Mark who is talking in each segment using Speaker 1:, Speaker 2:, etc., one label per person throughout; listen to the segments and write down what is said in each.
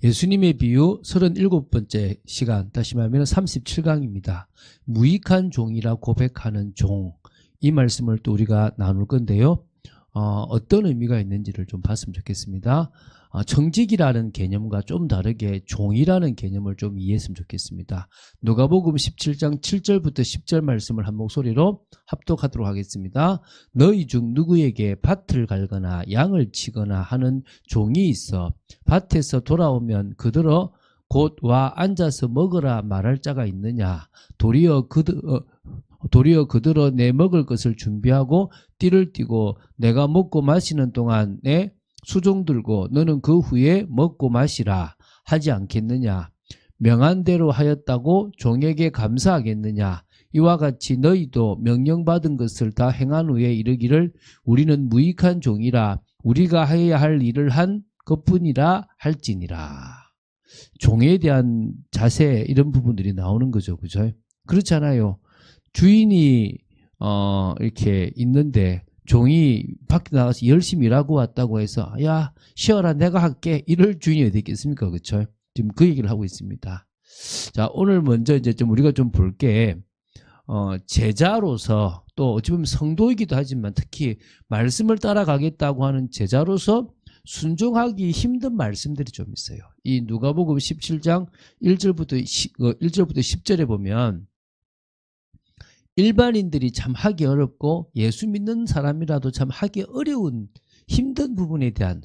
Speaker 1: 예수님의 비유 37번째 시간, 다시 말하면 37강입니다. 무익한 종이라 고백하는 종, 이 말씀을 또 우리가 나눌 건데요. 어떤 의미가 있는지를 좀 봤으면 좋겠습니다. 청직이라는 개념과 좀 다르게 종이라는 개념을 좀 이해했으면 좋겠습니다. 누가복음 17장 7절부터 10절 말씀을 한 목소리로 합독하도록 하겠습니다. 너희 중 누구에게 밭을 갈거나 양을 치거나 하는 종이 있어 밭에서 돌아오면 그들어 곧 와 앉아서 먹으라 말할 자가 있느냐? 도리어 그들어 내 먹을 것을 준비하고 띠를 띠고 내가 먹고 마시는 동안에 수종 들고 너는 그 후에 먹고 마시라 하지 않겠느냐? 명한 대로 하였다고 종에게 감사하겠느냐? 이와 같이 너희도 명령받은 것을 다 행한 후에 이르기를 우리는 무익한 종이라 우리가 해야 할 일을 한 것뿐이라 할지니라. 종에 대한 자세, 이런 부분들이 나오는 거죠. 그죠? 그렇잖아요. 주인이 이렇게 있는데 종이 밖에 나가서 열심히 일하고 왔다고 해서 야 쉬어라 내가 할게 이럴 주인이 어디 있겠습니까? 그렇죠? 지금 그 얘기를 하고 있습니다. 자, 오늘 먼저 이제 좀 우리가 좀 볼게, 제자로서 또 어찌 보면 성도이기도 하지만 특히 말씀을 따라가겠다고 하는 제자로서 순종하기 힘든 말씀들이 좀 있어요. 이 누가복음 17장 1절부터 10절에 보면 일반인들이 참 하기 어렵고 예수 믿는 사람이라도 참 하기 어려운 힘든 부분에 대한,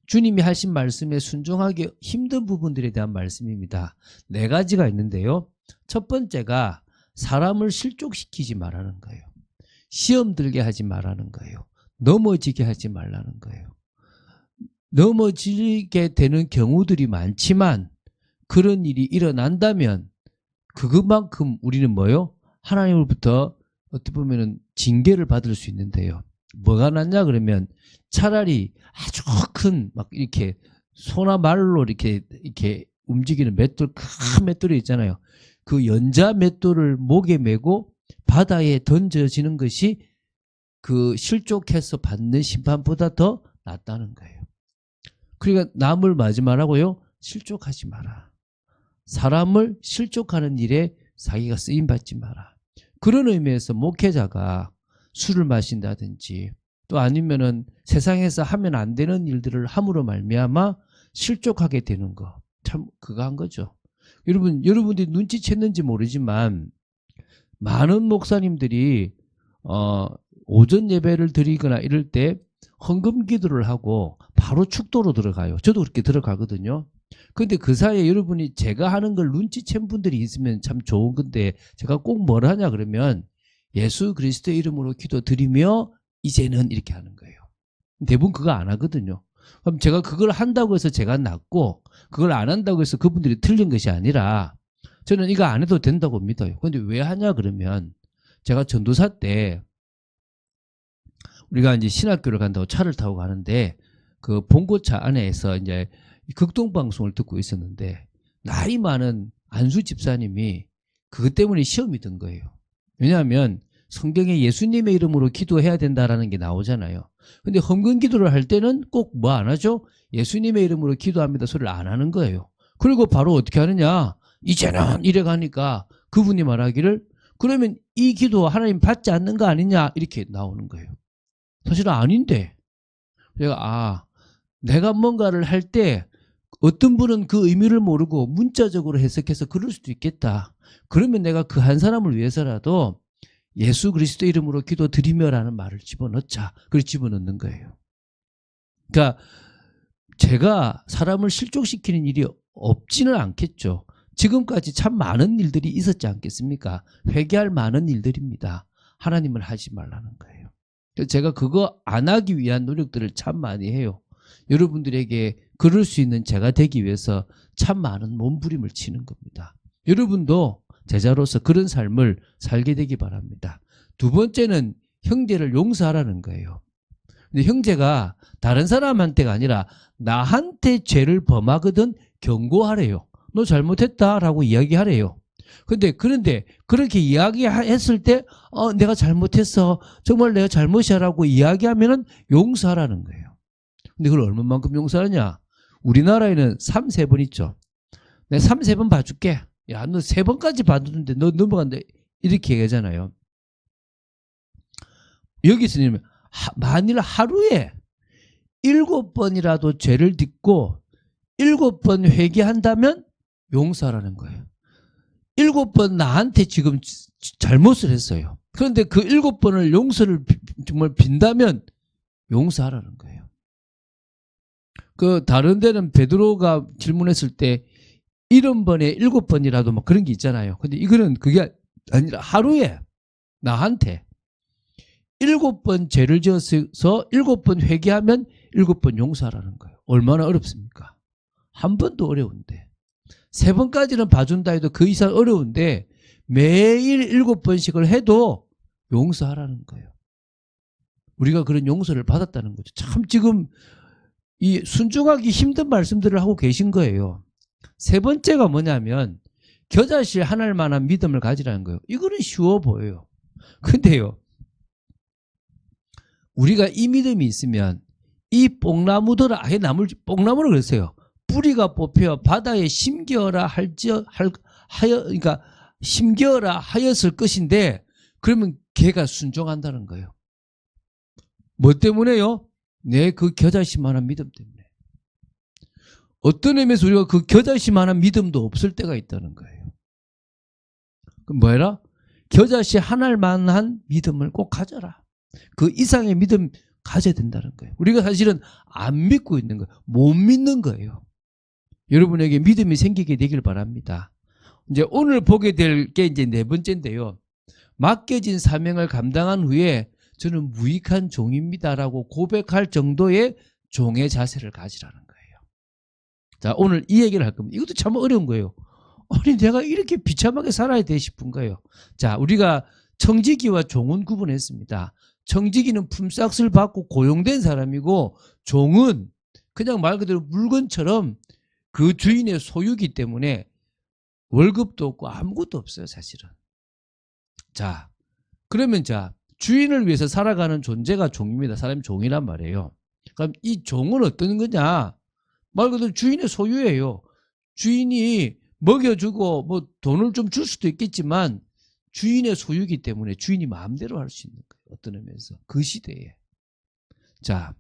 Speaker 1: 주님이 하신 말씀에 순종하기 힘든 부분들에 대한 말씀입니다. 4가지가 있는데요. 첫 번째가 사람을 실족시키지 말라는 거예요. 시험 들게 하지 말라는 거예요. 넘어지게 하지 말라는 거예요. 넘어지게 되는 경우들이 많지만 그런 일이 일어난다면 그것만큼 우리는 뭐요? 하나님으로부터 어떻게 보면은 징계를 받을 수 있는데요. 뭐가 낫냐 그러면 차라리 아주 큰 막 이렇게 소나 말로 이렇게 움직이는 맷돌, 큰 맷돌이 있잖아요. 그 연자 맷돌을 목에 메고 바다에 던져지는 것이 그 실족해서 받는 심판보다 더 낫다는 거예요. 그러니까 남을 맞지 말라고요? 실족하지 마라. 사람을 실족하는 일에 자기가 쓰임받지 마라. 그런 의미에서 목회자가 술을 마신다든지 또 아니면은 세상에서 하면 안 되는 일들을 함으로 말미암아 실족하게 되는 거, 참 그거 한 거죠. 여러분들이 눈치챘는지 모르지만 많은 목사님들이 오전 예배를 드리거나 이럴 때 헌금 기도를 하고 바로 축도로 들어가요. 저도 그렇게 들어가거든요. 근데 그 사이에 여러분이 제가 하는 걸 눈치챈 분들이 있으면 참 좋은 건데, 제가 꼭 뭘 하냐 그러면 예수 그리스도의 이름으로 기도 드리며 이제는 이렇게 하는 거예요. 대부분 그거 안 하거든요. 그럼 제가 그걸 한다고 해서 제가 낫고 그걸 안 한다고 해서 그분들이 틀린 것이 아니라 저는 이거 안 해도 된다고 믿어요. 근데 왜 하냐 그러면 제가 전도사 때 우리가 이제 신학교를 간다고 차를 타고 가는데 그 봉고차 안에서 이제 극동방송을 듣고 있었는데 나이 많은 안수 집사님이 그것 때문에 시험이 든 거예요. 왜냐하면 성경에 예수님의 이름으로 기도해야 된다라는 게 나오잖아요. 근데 헌금 기도를 할 때는 꼭 뭐 안 하죠? 예수님의 이름으로 기도합니다 소리를 안 하는 거예요. 그리고 바로 어떻게 하느냐? 이제는 이래 가니까 그분이 말하기를 그러면 이 기도 하나님 받지 않는 거 아니냐? 이렇게 나오는 거예요. 사실은 아닌데 제가 내가 뭔가를 할 때 어떤 분은 그 의미를 모르고 문자적으로 해석해서 그럴 수도 있겠다. 그러면 내가 그 한 사람을 위해서라도 예수 그리스도 이름으로 기도 드리며라는 말을 집어넣자. 그렇게 집어넣는 거예요. 그러니까 제가 사람을 실족시키는 일이 없지는 않겠죠. 지금까지 참 많은 일들이 있었지 않겠습니까? 회개할 많은 일들입니다. 하나님을 하지 말라는 거예요. 제가 그거 안 하기 위한 노력들을 참 많이 해요. 여러분들에게 그럴 수 있는 제가 되기 위해서 참 많은 몸부림을 치는 겁니다. 여러분도 제자로서 그런 삶을 살게 되기 바랍니다. 두 번째는 형제를 용서하라는 거예요. 근데 형제가 다른 사람한테가 아니라 나한테 죄를 범하거든 경고하래요. 너 잘못했다라고 이야기하래요. 그런데 그렇게 이야기했을 때 내가 잘못했어. 정말 내가 잘못이야라고 이야기하면은 용서하라는 거예요. 근데 그걸 얼마만큼 용서하느냐? 우리나라에는 3, 3번 있죠. 내가 3, 3번 봐줄게. 야, 너 3번까지 봐주는데 너 넘어간다. 이렇게 얘기하잖아요. 여기서는 만일 하루에 7번이라도 죄를 짓고 7번 회개한다면 용서하라는 거예요. 7번 나한테 지금 잘못을 했어요. 그런데 그 7번을 용서를 정말 빈다면 용서하라는 거예요. 그 다른 데는 베드로가 질문했을 때 70번에 7번이라도 막 그런 게 있잖아요. 근데 이거는 그게 아니라 하루에 나한테 7번 죄를 지어서 7번 회개하면 7번 용서하라는 거예요. 얼마나 어렵습니까? 한 번도 어려운데. 3번까지는 봐준다 해도 그 이상 어려운데 매일 7번씩을 해도 용서하라는 거예요. 우리가 그런 용서를 받았다는 거죠. 참 지금 이 순종하기 힘든 말씀들을 하고 계신 거예요. 3번째가 뭐냐면 겨자씨 하나만한 믿음을 가지라는 거예요. 이거는 쉬워 보여요. 근데요, 우리가 이 믿음이 있으면 이 뽕나무들 아예 뽕나무를 그랬어요. 뿌리가 뽑혀 바다에 심겨라 그러니까 심겨라 하였을 것인데 그러면 걔가 순종한다는 거예요. 뭐 때문에요? 내 그 겨자씨만한 믿음 때문에. 어떤 의미에서 우리가 그 겨자씨만한 믿음도 없을 때가 있다는 거예요. 그럼 뭐해라? 겨자씨 하나만한 믿음을 꼭 가져라. 그 이상의 믿음 가져야 된다는 거예요. 우리가 사실은 안 믿고 있는 거예요. 못 믿는 거예요. 여러분에게 믿음이 생기게 되길 바랍니다. 이제 오늘 보게 될 게 이제 4번째인데요. 맡겨진 사명을 감당한 후에 저는 무익한 종입니다라고 고백할 정도의 종의 자세를 가지라는 거예요. 자, 오늘 이 얘기를 할 겁니다. 이것도 참 어려운 거예요. 아니, 내가 이렇게 비참하게 살아야 돼 싶은 거예요. 자, 우리가 청지기와 종은 구분했습니다. 청지기는 품삯을 받고 고용된 사람이고 종은 그냥 말 그대로 물건처럼 그 주인의 소유이기 때문에 월급도 없고 아무것도 없어요, 사실은. 자, 그러면 자, 주인을 위해서 살아가는 존재가 종입니다. 사람이 종이란 말이에요. 그럼 이 종은 어떤 거냐? 말 그대로 주인의 소유예요. 주인이 먹여주고 뭐 돈을 좀 줄 수도 있겠지만 주인의 소유이기 때문에 주인이 마음대로 할 수 있는 거예요. 어떤 의미에서. 그 시대에. 자,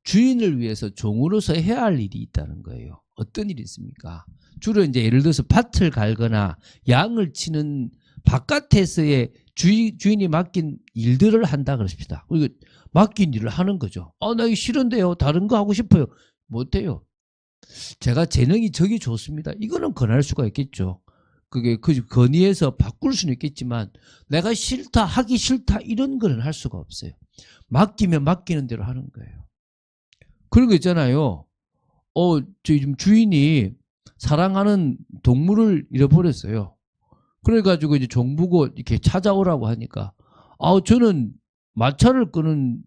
Speaker 1: 주인을 위해서 종으로서 해야 할 일이 있다는 거예요. 어떤 일이 있습니까? 주로 이제 예를 들어서 밭을 갈거나 양을 치는 바깥에서의 주인이 맡긴 일들을 한다 그럽시다. 그리고 맡긴 일을 하는 거죠. 나 이거 싫은데요. 다른 거 하고 싶어요. 못해요. 제가 재능이 저기 좋습니다. 이거는 권할 수가 있겠죠. 그게 그 건의해서 바꿀 수는 있겠지만 내가 싫다, 하기 싫다 이런 거는 할 수가 없어요. 맡기면 맡기는 대로 하는 거예요. 그런 거 있잖아요. 지금 주인이 사랑하는 동물을 잃어버렸어요. 그래가지고 이제 종부고 이렇게 찾아오라고 하니까, 저는 마차를 끄는,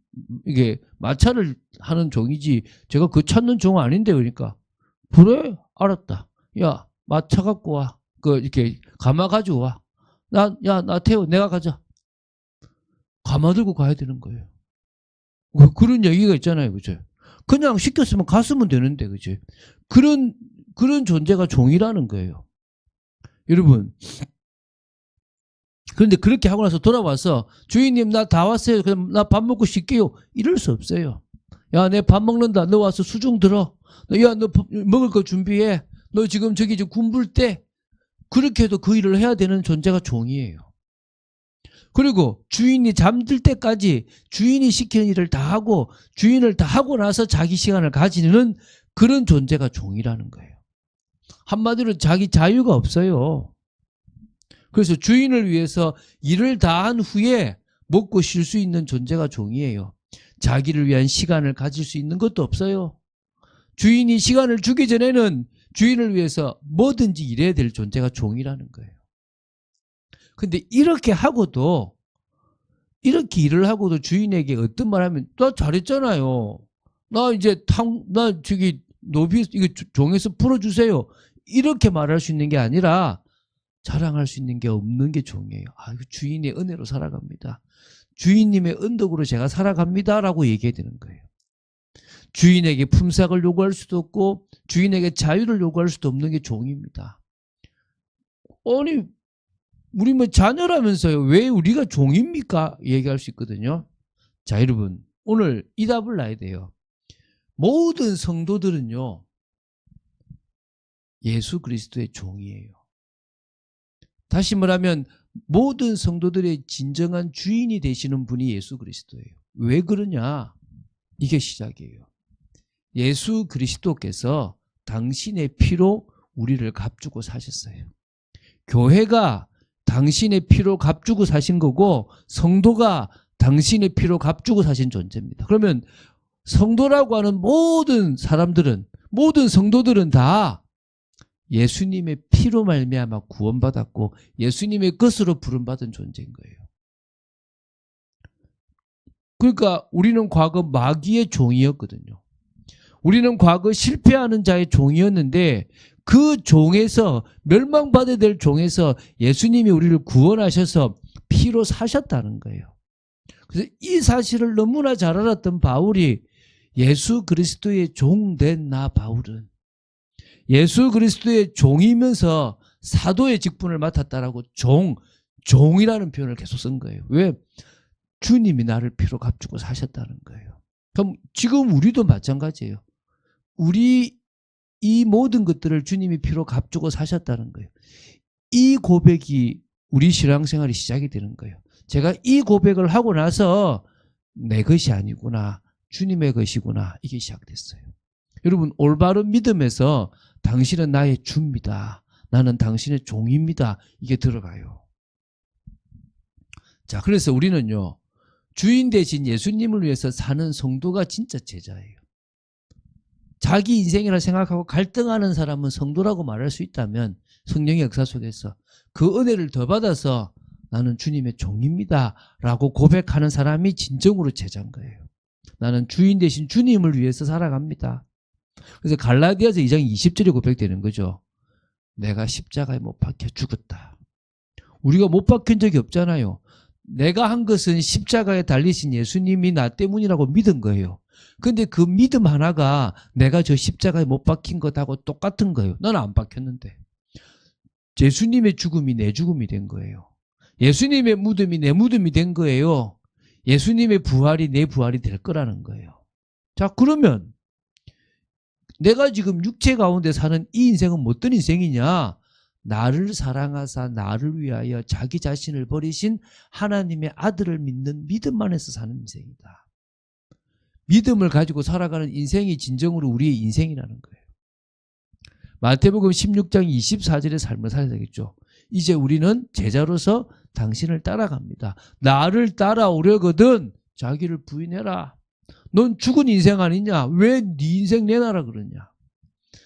Speaker 1: 이게 마차를 하는 종이지, 제가 그 찾는 종 아닌데, 그러니까. 그래? 알았다. 야, 마차 갖고 와. 이렇게 가마 가지고 와. 나 태워. 내가 가자. 가마 들고 가야 되는 거예요. 그런 얘기가 있잖아요. 그죠? 그냥 시켰으면 갔으면 되는데, 그죠? 그런 존재가 종이라는 거예요. 여러분. 그런데 그렇게 하고 나서 돌아와서 주인님 나 다 왔어요. 그럼 나 밥 먹고 쉴게요. 이럴 수 없어요. 야, 내 밥 먹는다. 너 와서 수중 들어. 야, 너 먹을 거 준비해. 너 지금 저기 군불 때. 그렇게 해도 그 일을 해야 되는 존재가 종이에요. 그리고 주인이 잠들 때까지 주인이 시키는 일을 다 하고 주인을 다 하고 나서 자기 시간을 가지는 그런 존재가 종이라는 거예요. 한마디로 자기 자유가 없어요. 그래서 주인을 위해서 일을 다 한 후에 먹고 쉴 수 있는 존재가 종이에요. 자기를 위한 시간을 가질 수 있는 것도 없어요. 주인이 시간을 주기 전에는 주인을 위해서 뭐든지 일해야 될 존재가 종이라는 거예요. 근데 이렇게 일을 하고도 주인에게 어떤 말 하면, 나 잘했잖아요. 나 저기 노비, 이거 종에서 풀어주세요. 이렇게 말할 수 있는 게 아니라 자랑할 수 있는 게 없는 게 종이에요. 이거 주인의 은혜로 살아갑니다. 주인님의 언덕으로 제가 살아갑니다라고 얘기해야 되는 거예요. 주인에게 품삯을 요구할 수도 없고 주인에게 자유를 요구할 수도 없는 게 종입니다. 아니 우리 뭐 자녀라면서요. 왜 우리가 종입니까? 얘기할 수 있거든요. 자, 여러분 오늘 이 답을 놔야 돼요. 모든 성도들은요. 예수 그리스도의 종이에요. 다시 말하면 모든 성도들의 진정한 주인이 되시는 분이 예수 그리스도예요. 왜 그러냐? 이게 시작이에요. 예수 그리스도께서 당신의 피로 우리를 값주고 사셨어요. 교회가 당신의 피로 값주고 사신 거고 성도가 당신의 피로 값주고 사신 존재입니다. 그러면 성도라고 하는 모든 사람들은, 모든 성도들은 다 예수님의 피로 말미암아 구원받았고 예수님의 것으로 부름받은 존재인 거예요. 그러니까 우리는 과거 마귀의 종이었거든요. 우리는 과거 실패하는 자의 종이었는데 그 종에서, 멸망받아야 될 종에서 예수님이 우리를 구원하셔서 피로 사셨다는 거예요. 그래서 이 사실을 너무나 잘 알았던 바울이 예수 그리스도의 종된 나 바울은 예수 그리스도의 종이면서 사도의 직분을 맡았다라고 종이라는 표현을 계속 쓴 거예요. 왜? 주님이 나를 피로 값주고 사셨다는 거예요. 그럼 지금 우리도 마찬가지예요. 우리 이 모든 것들을 주님이 피로 값주고 사셨다는 거예요. 이 고백이 우리 신앙생활이 시작이 되는 거예요. 제가 이 고백을 하고 나서 내 것이 아니구나, 주님의 것이구나, 이게 시작됐어요. 여러분 올바른 믿음에서 당신은 나의 주입니다. 나는 당신의 종입니다. 이게 들어가요. 자, 그래서 우리는요. 주인 대신 예수님을 위해서 사는 성도가 진짜 제자예요. 자기 인생이라 생각하고 갈등하는 사람은 성도라고 말할 수 있다면 성령의 역사 속에서 그 은혜를 더 받아서 나는 주님의 종입니다. 라고 고백하는 사람이 진정으로 제자인 거예요. 나는 주인 대신 주님을 위해서 살아갑니다. 그래서 갈라디아서 2장 20절에 고백되는 거죠. 내가 십자가에 못 박혀 죽었다. 우리가 못 박힌 적이 없잖아요. 내가 한 것은 십자가에 달리신 예수님이 나 때문이라고 믿은 거예요. 근데 그 믿음 하나가 내가 저 십자가에 못 박힌 것하고 똑같은 거예요. 나는 안 박혔는데. 예수님의 죽음이 내 죽음이 된 거예요. 예수님의 무덤이 내 무덤이 된 거예요. 예수님의 부활이 내 부활이 될 거라는 거예요. 자, 그러면 내가 지금 육체 가운데 사는 이 인생은 어떤 인생이냐? 나를 사랑하사 나를 위하여 자기 자신을 버리신 하나님의 아들을 믿는 믿음 안에서 사는 인생이다. 믿음을 가지고 살아가는 인생이 진정으로 우리의 인생이라는 거예요. 마태복음 16장 24절의 삶을 살아야 되겠죠. 이제 우리는 제자로서 당신을 따라갑니다. 나를 따라오려거든 자기를 부인해라. 넌 죽은 인생 아니냐? 왜 네 인생 내놔라 그러냐?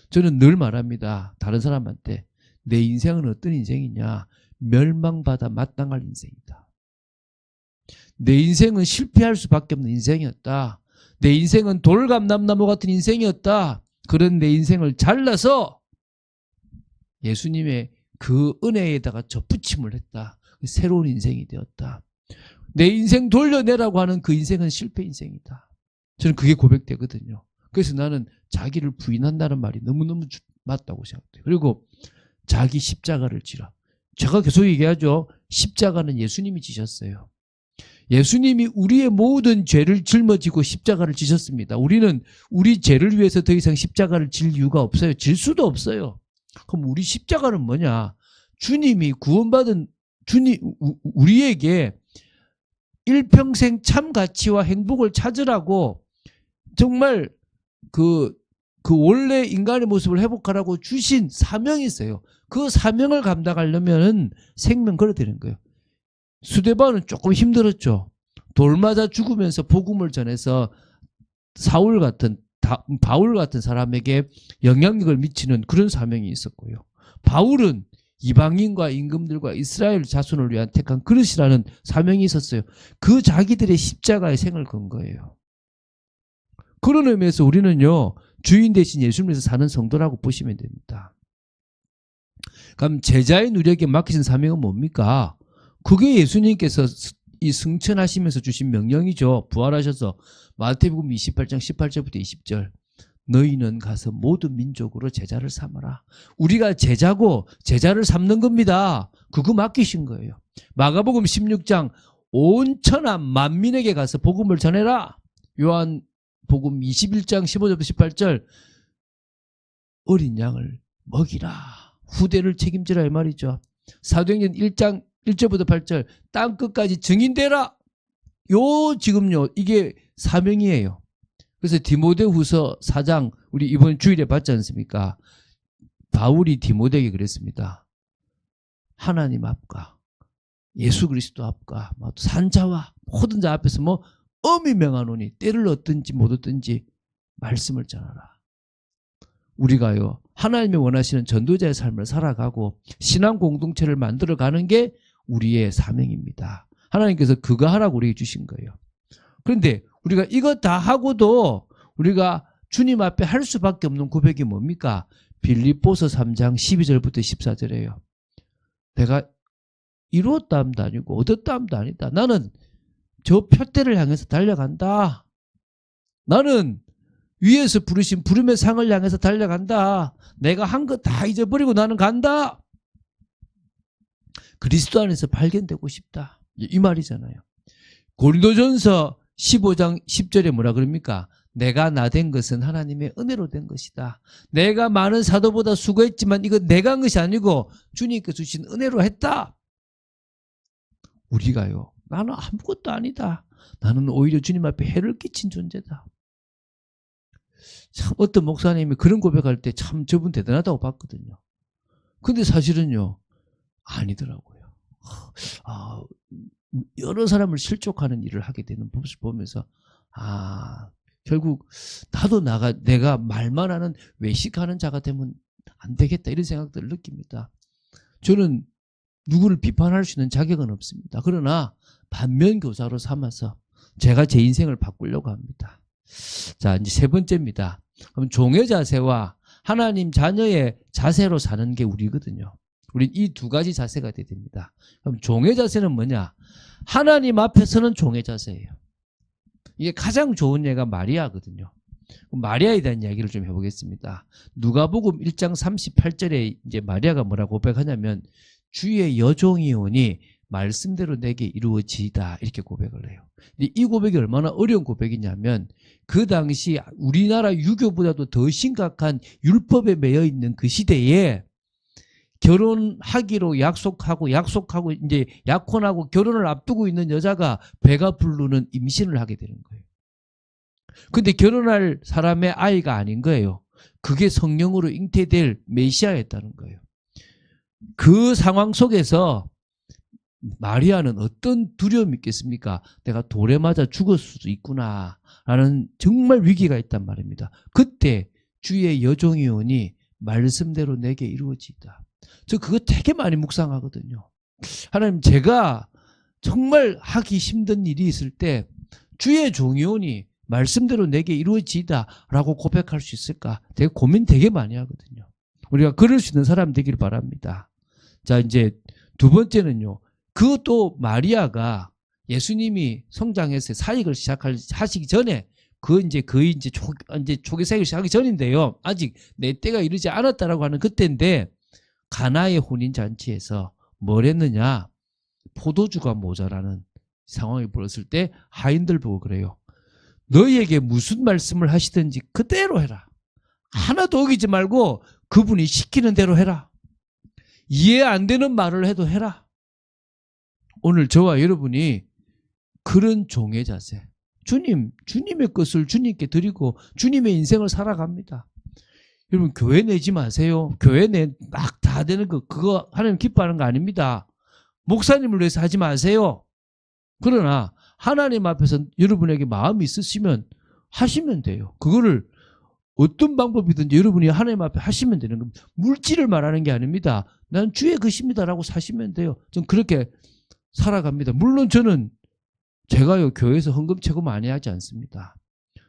Speaker 1: 저는 늘 말합니다. 다른 사람한테 내 인생은 어떤 인생이냐? 멸망받아 마땅할 인생이다. 내 인생은 실패할 수밖에 없는 인생이었다. 내 인생은 돌감남나무 같은 인생이었다. 그런 내 인생을 잘라서 예수님의 그 은혜에다가 접붙임을 했다. 새로운 인생이 되었다. 내 인생 돌려내라고 하는 그 인생은 실패 인생이다. 저는 그게 고백되거든요. 그래서 나는 자기를 부인한다는 말이 너무너무 맞다고 생각해요. 그리고 자기 십자가를 지라. 제가 계속 얘기하죠. 십자가는 예수님이 지셨어요. 예수님이 우리의 모든 죄를 짊어지고 십자가를 지셨습니다. 우리는 우리 죄를 위해서 더 이상 십자가를 질 이유가 없어요. 질 수도 없어요. 그럼 우리 십자가는 뭐냐? 주님이 구원받은 우리에게 일평생 참 가치와 행복을 찾으라고 정말 그 원래 인간의 모습을 회복하라고 주신 사명이 있어요. 그 사명을 감당하려면 생명 걸어야 되는 거예요. 스데반은 조금 힘들었죠. 돌 맞아 죽으면서 복음을 전해서 바울 같은 사람에게 영향력을 미치는 그런 사명이 있었고요. 바울은 이방인과 임금들과 이스라엘 자손을 위한 택한 그릇이라는 사명이 있었어요. 그 자기들의 십자가의 생을 건 거예요. 그런 의미에서 우리는요, 주인 대신 예수님에서 사는 성도라고 보시면 됩니다. 그럼 제자인 우리에게 맡기신 사명은 뭡니까? 그게 예수님께서 이 승천하시면서 주신 명령이죠. 부활하셔서 마태복음 28장 18절부터 20절. 너희는 가서 모든 민족으로 제자를 삼아라. 우리가 제자고 제자를 삼는 겁니다. 그거 맡기신 거예요. 마가복음 16장 온 천하 만민에게 가서 복음을 전해라. 요한복음 21장 15절부터 18절. 어린 양을 먹이라. 후대를 책임지라 이 말이죠. 사도행전 1장 1절부터 8절. 땅끝까지 증인되라. 지금요 이게 사명이에요. 그래서 디모데후서 4장 우리 이번 주일에 봤지 않습니까? 바울이 디모데에게 그랬습니다. 하나님 앞과 예수 그리스도 앞과 산자와 모든 자 앞에서 엄히 명하노니 때를 얻든지 못 얻든지 말씀을 전하라. 우리가요 하나님이 원하시는 전도자의 삶을 살아가고 신앙 공동체를 만들어가는 게 우리의 사명입니다. 하나님께서 그거 하라고 우리에게 주신 거예요. 그런데 우리가 이거 다 하고도 우리가 주님 앞에 할 수밖에 없는 고백이 뭡니까? 빌립보서 3장 12절부터 14절이에요. 내가 이루었다 함도 아니고 얻었다 함도 아니다. 나는 저 표대를 향해서 달려간다. 나는 위에서 부르신 부름의 상을 향해서 달려간다. 내가 한 거 다 잊어버리고 나는 간다. 그리스도 안에서 발견되고 싶다. 이 말이잖아요. 고린도전서 15장 10절에 뭐라 그럽니까? 내가 나 된 것은 하나님의 은혜로 된 것이다. 내가 많은 사도보다 수고했지만 이거 내가 한 것이 아니고 주님께서 주신 은혜로 했다. 우리가요. 나는 아무것도 아니다. 나는 오히려 주님 앞에 해를 끼친 존재다. 참 어떤 목사님이 그런 고백할 때 참 저분 대단하다고 봤거든요. 근데 사실은요. 아니더라고요. 여러 사람을 실족하는 일을 하게 되는 모습을 보면서 결국 나도 내가 말만 하는 외식하는 자가 되면 안 되겠다 이런 생각들을 느낍니다. 저는 누구를 비판할 수 있는 자격은 없습니다. 그러나 반면교사로 삼아서 제가 제 인생을 바꾸려고 합니다. 자, 이제 세 번째입니다. 그럼 종의 자세와 하나님 자녀의 자세로 사는 게 우리거든요. 우리 이 두 가지 자세가 돼야 됩니다. 그럼 종의 자세는 뭐냐? 하나님 앞에서는 종의 자세예요. 이게 가장 좋은 예가 마리아거든요. 마리아에 대한 이야기를 좀 해보겠습니다. 누가복음 1장 38절에 이제 마리아가 뭐라고 고백하냐면 주의 여종이오니 말씀대로 내게 이루어지이다 이렇게 고백을 해요. 근데 이 고백이 얼마나 어려운 고백이냐면 그 당시 우리나라 유교보다도 더 심각한 율법에 매여 있는 그 시대에 결혼하기로 약속하고 이제 약혼하고 결혼을 앞두고 있는 여자가 배가 부르는 임신을 하게 되는 거예요. 근데 결혼할 사람의 아이가 아닌 거예요. 그게 성령으로 잉태될 메시아였다는 거예요. 그 상황 속에서 마리아는 어떤 두려움이 있겠습니까? 내가 돌에 맞아 죽을 수도 있구나 라는 정말 위기가 있단 말입니다. 그때 주의 여종이오니 말씀대로 내게 이루어지이다. 저 그거 되게 많이 묵상하거든요. 하나님, 제가 정말 하기 힘든 일이 있을 때 주의 종이오니 말씀대로 내게 이루어지이다 라고 고백할 수 있을까? 되게 고민 되게 많이 하거든요. 우리가 그럴 수 있는 사람 되길 바랍니다. 자, 이제 두 번째는요. 그것도 마리아가 예수님이 성장해서 사역을 하시기 전에 거의 초기 사역을 시작하기 전인데요. 아직 내 때가 이르지 않았다라고 하는 그때인데 가나의 혼인 잔치에서 뭘 했느냐? 포도주가 모자라는 상황이 벌어졌을 때 하인들 보고 그래요. 너희에게 무슨 말씀을 하시든지 그대로 해라. 하나도 어기지 말고 그분이 시키는 대로 해라. 이해 안 되는 말을 해도 해라. 오늘 저와 여러분이 그런 종의 자세, 주님의 것을 주님께 드리고 주님의 인생을 살아갑니다. 여러분, 교회 내지 마세요. 교회 막 다 되는 그거 하나님 기뻐하는 거 아닙니다. 목사님을 위해서 하지 마세요. 그러나 하나님 앞에서 여러분에게 마음이 있으시면 하시면 돼요. 그거를 어떤 방법이든지 여러분이 하나님 앞에 하시면 되는 겁니다. 물질을 말하는 게 아닙니다. 난 주의 것입니다라고 사시면 돼요. 전 그렇게 살아갑니다. 물론 저는 제가요 교회에서 헌금 채고 많이 하지 않습니다.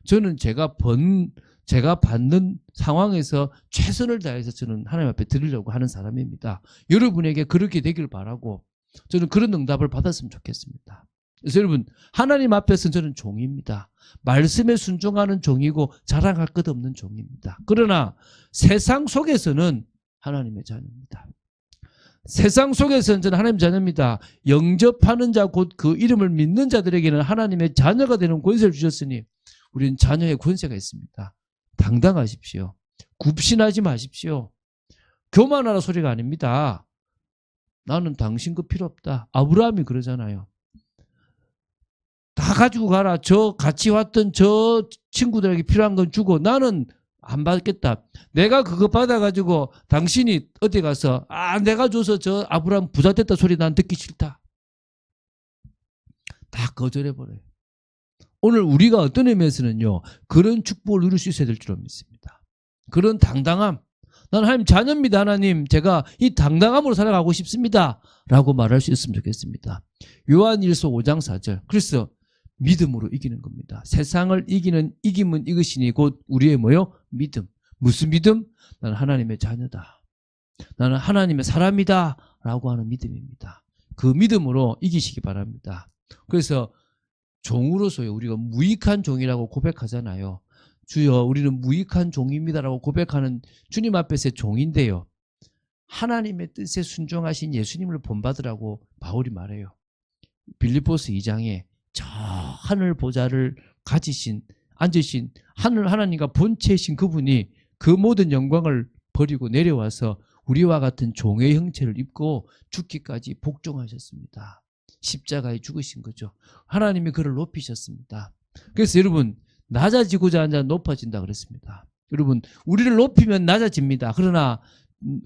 Speaker 1: 저는 제가 받는 상황에서 최선을 다해서 저는 하나님 앞에 드리려고 하는 사람입니다. 여러분에게 그렇게 되길 바라고 저는 그런 응답을 받았으면 좋겠습니다. 그래서 여러분, 하나님 앞에서 저는 종입니다. 말씀에 순종하는 종이고 자랑할 것 없는 종입니다. 그러나 세상 속에서는 하나님의 자녀입니다. 세상 속에서는 저는 하나님의 자녀입니다. 영접하는 자, 곧 그 이름을 믿는 자들에게는 하나님의 자녀가 되는 권세를 주셨으니 우리는 자녀의 권세가 있습니다. 당당하십시오. 굽신하지 마십시오. 교만하라 소리가 아닙니다. 나는 당신 거 필요 없다. 아브라함이 그러잖아요. 다 가지고 가라. 저 같이 왔던 저 친구들에게 필요한 건 주고 나는 안 받겠다. 내가 그거 받아가지고 당신이 어디 가서 내가 줘서 저 아브라함 부자 됐다 소리 난 듣기 싫다. 다 거절해버려요. 오늘 우리가 어떤 의미에서는요, 그런 축복을 누릴 수 있어야 될 줄 믿습니다. 그런 당당함. 나는 하나님 자녀입니다. 하나님, 제가 이 당당함으로 살아가고 싶습니다. 라고 말할 수 있으면 좋겠습니다. 요한일서 5장 4절. 그래서 믿음으로 이기는 겁니다. 세상을 이기는 이김은 이것이니 곧 우리의 뭐요? 믿음. 무슨 믿음? 나는 하나님의 자녀다. 나는 하나님의 사람이다. 라고 하는 믿음입니다. 그 믿음으로 이기시기 바랍니다. 그래서 종으로서요, 우리가 무익한 종이라고 고백하잖아요. 주여, 우리는 무익한 종입니다라고 고백하는 주님 앞에서의 종인데요, 하나님의 뜻에 순종하신 예수님을 본받으라고 바울이 말해요. 빌립보서 2장에 저 하늘 보좌를 가지신 앉으신 하나님과 본체이신 그분이 그 모든 영광을 버리고 내려와서 우리와 같은 종의 형체를 입고 죽기까지 복종하셨습니다. 십자가에 죽으신 거죠. 하나님이 그를 높이셨습니다. 그래서 여러분, 낮아지고자 하는 자는 높아진다 그랬습니다. 여러분, 우리를 높이면 낮아집니다. 그러나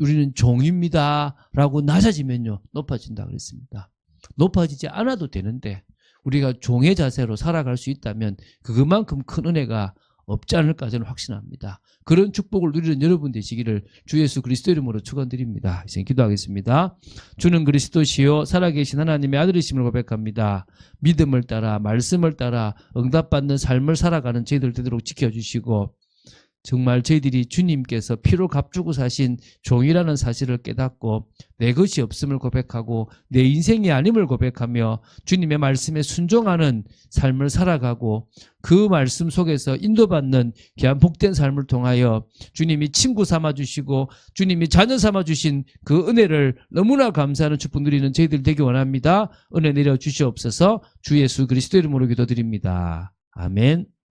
Speaker 1: 우리는 종입니다 라고 낮아지면요, 높아진다 그랬습니다. 높아지지 않아도 되는데 우리가 종의 자세로 살아갈 수 있다면 그만큼 큰 은혜가 없지 않을까 저는 확신합니다. 그런 축복을 누리는 여러분 되시기를 주 예수 그리스도 이름으로 축원드립니다. 이제 기도하겠습니다. 주는 그리스도시요 살아계신 하나님의 아들이심을 고백합니다. 믿음을 따라 말씀을 따라 응답받는 삶을 살아가는 저희들 되도록 지켜주시고, 정말 저희들이 주님께서 피로 값주고 사신 종이라는 사실을 깨닫고 내 것이 없음을 고백하고 내 인생이 아님을 고백하며 주님의 말씀에 순종하는 삶을 살아가고 그 말씀 속에서 인도받는 귀한 복된 삶을 통하여 주님이 친구 삼아주시고 주님이 자녀 삼아주신 그 은혜를 너무나 감사하는 축복 누리는 저희들 되기 원합니다. 은혜 내려 주시옵소서. 주 예수 그리스도 이름으로 기도드립니다. 아멘.